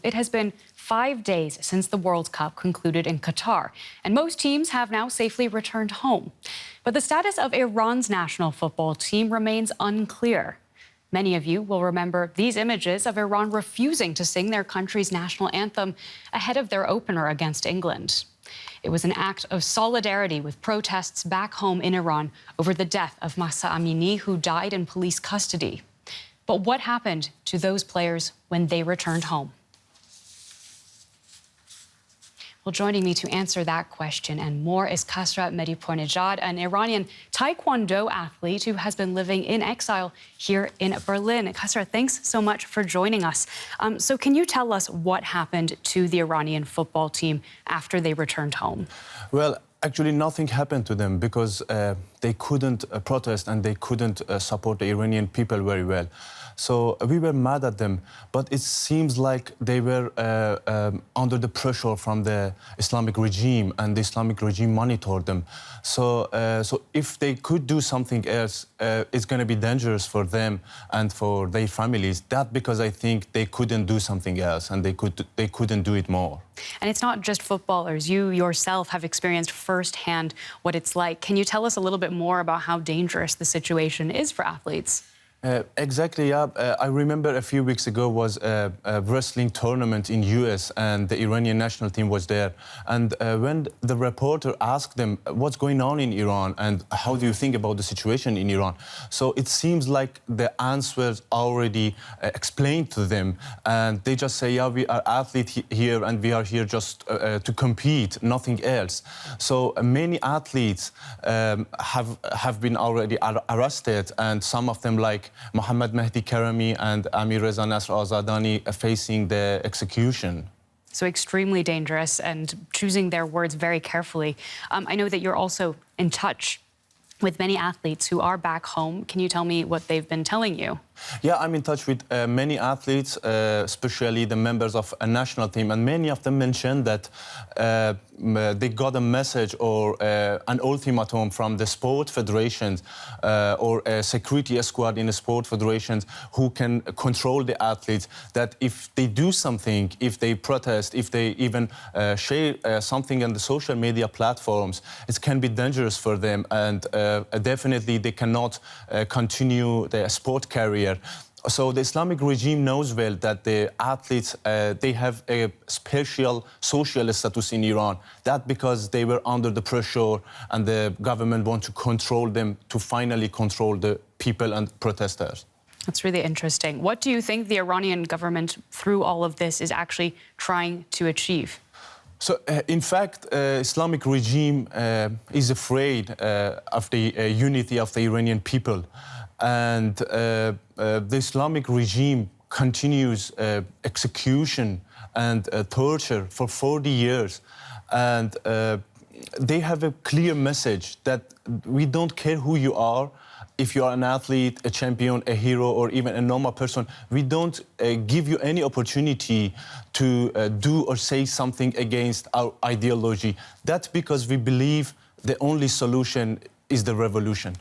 It has been 5 days since the World Cup concluded in Qatar, and most teams have now safely returned home. But the status of Iran's national football team remains unclear. Many of you will remember these images of Iran refusing to sing their country's national anthem ahead of their opener against England. It was an act of solidarity with protests back home in Iran over the death of Mahsa Amini, who died in police custody. But what happened to those players when they returned home? Well, joining me to answer that question and more is Kasra Medipornejad, an Iranian taekwondo athlete who has been living in exile here in Berlin. Kasra, thanks so much for joining us. So can you tell us what happened to the Iranian football team after they returned home? Well, actually, nothing happened to them because they couldn't protest and they couldn't support the Iranian people very well. So we were mad at them, but it seems like they were under the pressure from the Islamic regime, and the Islamic regime monitored them. So if they could do something else, it's going to be dangerous for them and for their families. That because I think they couldn't do something else, and they couldn't do it more. And it's not just footballers. You yourself have experienced firsthand what it's like. Can you tell us a little bit more about how dangerous the situation is for athletes? Exactly, yeah. I remember a few weeks ago was a wrestling tournament in US, and the Iranian national team was there. And when the reporter asked them what's going on in Iran and how do you think about the situation in Iran, so it seems like the answers already explained to them, and they just say, yeah, we are athletes here and we are here just to compete, nothing else. So many athletes have been already arrested, and some of them, like Mohammad Mehdi Karami and Amir Reza Nasr Azadani, facing the execution. So extremely dangerous, and choosing their words very carefully. I know that you're also in touch with many athletes who are back home. Can you tell me what they've been telling you? Yeah, I'm in touch with many athletes, especially the members of a national team, and many of them mentioned that they got a message or an ultimatum from the sport federations or a security squad in the sport federations who can control the athletes, that if they do something, if they protest, if they even share something on the social media platforms, it can be dangerous for them, and definitely they cannot continue their sport career. So the Islamic regime knows well that the athletes, they have a special social status in Iran. That because they were under the pressure and the government want to control them, to finally control the people and protesters. That's really interesting. What do you think the Iranian government, through all of this, is actually trying to achieve? So, in fact, Islamic regime is afraid of the unity of the Iranian people. And the Islamic regime continues execution and torture for 40 years. And they have a clear message that we don't care who you are. If you are an athlete, a champion, a hero, or even a normal person, we don't give you any opportunity to do or say something against our ideology. That's because we believe the only solution is the revolution.